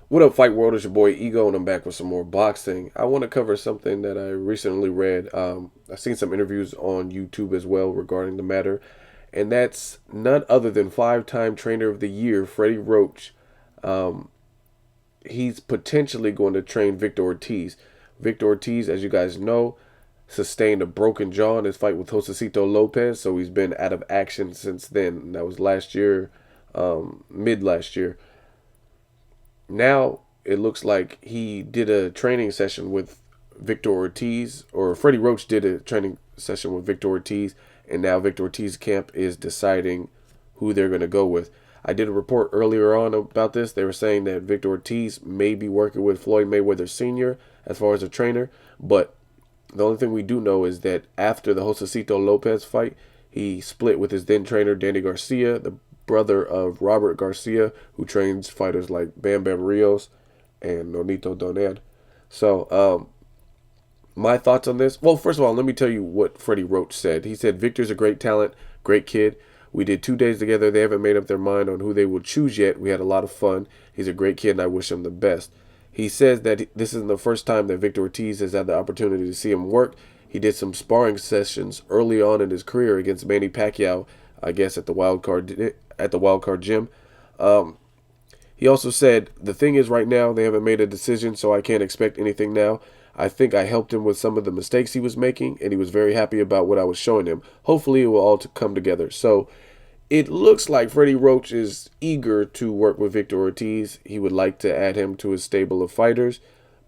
What up, Fight World? It's your boy Ego, and I'm back with some more boxing. I want to cover something that I recently read. I've seen some interviews on YouTube as well regarding the matter, and that's none other than five-time Trainer of the Year, Freddie Roach. Um, he's potentially going to train Victor Ortiz. Victor Ortiz, as you guys know, sustained a broken jaw in his fight with Josecito Lopez, so he's been out of action since then. That was last year, mid last year. Now it looks like he did a training session with Victor Ortiz, or Freddie Roach did a training session with Victor Ortiz, and now Victor Ortiz camp is deciding who they're going to go with. I did a report earlier on about this. They were saying that Victor Ortiz may be working with Floyd Mayweather Sr. as far as a trainer, but the only thing we do know is that after the Josecito Lopez fight, he split with his then trainer Danny Garcia, the brother of Robert Garcia, who trains fighters like Bam Bam Rios and Nonito Donaire. So, my thoughts on this. Well, first of all, let me tell you what Freddie Roach said. He said, Victor's a great talent, great kid. We did 2 days together. They haven't made up their mind on who they will choose yet. We had a lot of fun. He's a great kid, and I wish him the best. He says that this isn't the first time that Victor Ortiz has had the opportunity to see him work. He did some sparring sessions early on in his career against Manny Pacquiao, I guess at the Wild Card Gym. Um, he also said, the thing is right now they haven't made a decision, so I can't expect anything now. I think I helped him with some of the mistakes he was making, and he was very happy about what I was showing him. Hopefully it will all come together. So it looks like Freddie Roach is eager to work with Victor Ortiz. He would like to add him to his stable of fighters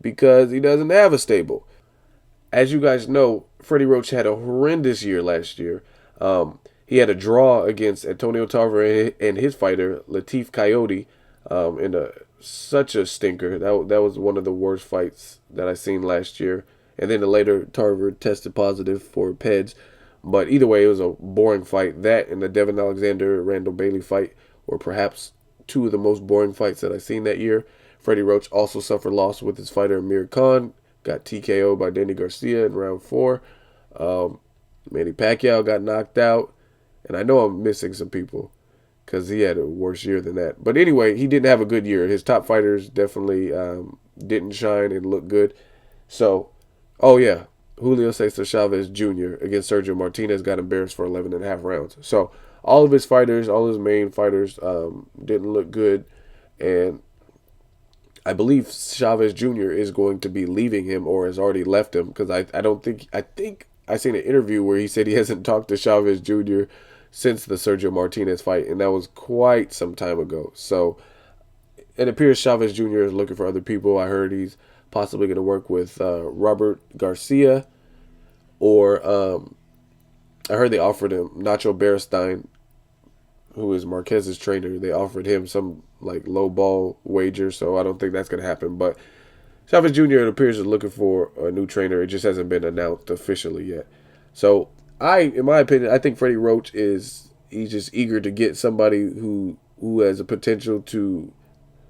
because he doesn't have a stable. As you guys know, Freddie Roach had a horrendous year last year. He had a draw against Antonio Tarver and his fighter Latif Coyote in such a stinker. That was one of the worst fights that I seen last year. And then later Tarver tested positive for PEDS. But either way, it was a boring fight. That and the Devin Alexander Randall Bailey fight were perhaps two of the most boring fights that I've seen that year. Freddie Roach also suffered loss with his fighter Amir Khan. Got TKO by Danny Garcia in round 4. Um, Manny Pacquiao got knocked out. And I know I'm missing some people because he had a worse year than that. But anyway, he didn't have a good year. His top fighters definitely didn't shine and look good. So, oh yeah, Julio Cesar Chavez Jr. against Sergio Martinez got embarrassed for 11 and a half rounds. So all of his fighters, all his main fighters didn't look good. And I believe Chavez Jr. is going to be leaving him or has already left him because I don't think, I think I seen an interview where he said he hasn't talked to Chavez Jr. since the Sergio Martinez fight, and that was quite some time ago. So it appears Chavez Jr. is looking for other people. I heard he's possibly going to work with Robert Garcia, or I heard they offered him Nacho Beristain, who is Marquez's trainer. They offered him some like low ball wager, so I don't think that's going to happen. But Chavez Jr. it appears is looking for a new trainer. It just hasn't been announced officially yet. So in my opinion, I think Freddie Roach he's just eager to get somebody who has a potential to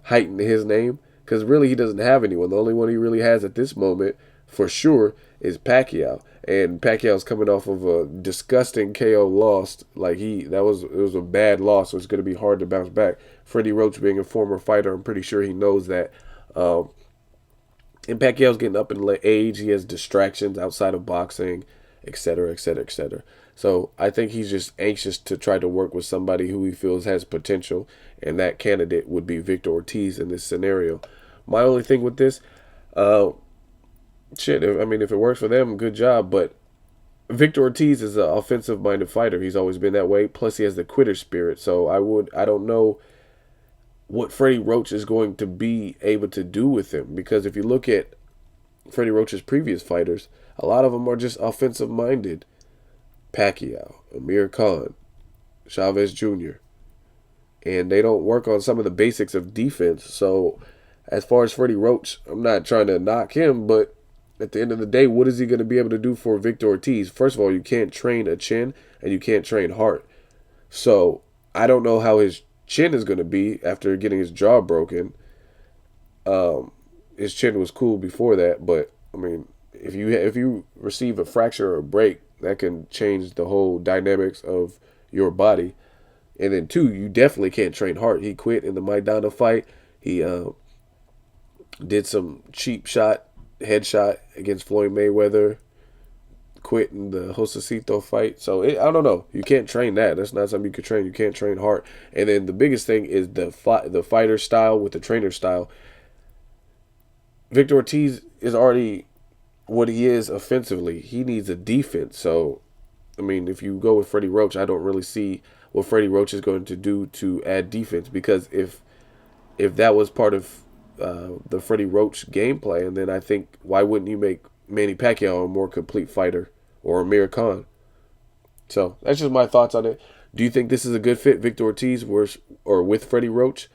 heighten his name because really he doesn't have anyone. The only one he really has at this moment, for sure, is Pacquiao. And Pacquiao's coming off of a disgusting KO loss. Like it was a bad loss, so it's going to be hard to bounce back. Freddie Roach being a former fighter, I'm pretty sure he knows that. And Pacquiao's getting up in age. He has distractions outside of boxing, etc., etc., etc. So I think he's just anxious to try to work with somebody who he feels has potential, and that candidate would be Victor Ortiz in this scenario. My only thing with this, if it works for them, good job. But Victor Ortiz is an offensive-minded fighter. He's always been that way. Plus, he has the quitter spirit. So I don't know what Freddie Roach is going to be able to do with him. Because if you look at Freddie Roach's previous fighters, a lot of them are just offensive-minded. Pacquiao, Amir Khan, Chavez Jr. And they don't work on some of the basics of defense. So as far as Freddie Roach, I'm not trying to knock him, but at the end of the day, what is he going to be able to do for Victor Ortiz? First of all, you can't train a chin and you can't train heart. So I don't know how his chin is going to be after getting his jaw broken. His chin was cool before that, but I mean, if you receive a fracture or a break, that can change the whole dynamics of your body. And then two, you definitely can't train heart. He quit in the Maidana fight. He did some cheap shot, headshot against Floyd Mayweather, quit in the Josecito fight. So I don't know. You can't train that. That's not something you can train. You can't train hard. And then the biggest thing is the fighter style with the trainer style. Victor Ortiz is already what he is offensively. He needs a defense. So, I mean, if you go with Freddie Roach, I don't really see what Freddie Roach is going to do to add defense, because if that was part of the Freddie Roach game plan, then I think why wouldn't you make Manny Pacquiao a more complete fighter, or Amir Khan? So that's just my thoughts on it. Do you think this is a good fit, Victor Ortiz or with Freddie Roach?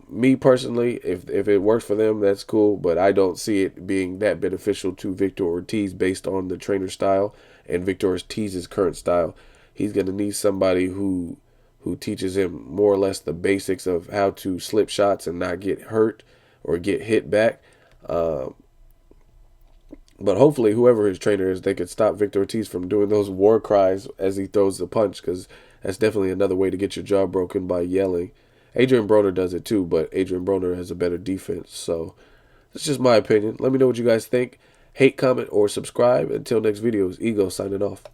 Me personally, if it works for them, that's cool. But I don't see it being that beneficial to Victor Ortiz based on the trainer style and Victor Ortiz's current style. He's gonna need somebody who teaches him more or less the basics of how to slip shots and not get hurt or get hit back. Um, but hopefully, whoever his trainer is, they could stop Victor Ortiz from doing those war cries as he throws the punch, because that's definitely another way to get your jaw broken, by yelling. Adrian Broner does it too, but Adrian Broner has a better defense. So that's just my opinion. Let me know what you guys think. Hate, comment, or subscribe. Until next video, Ego signing off.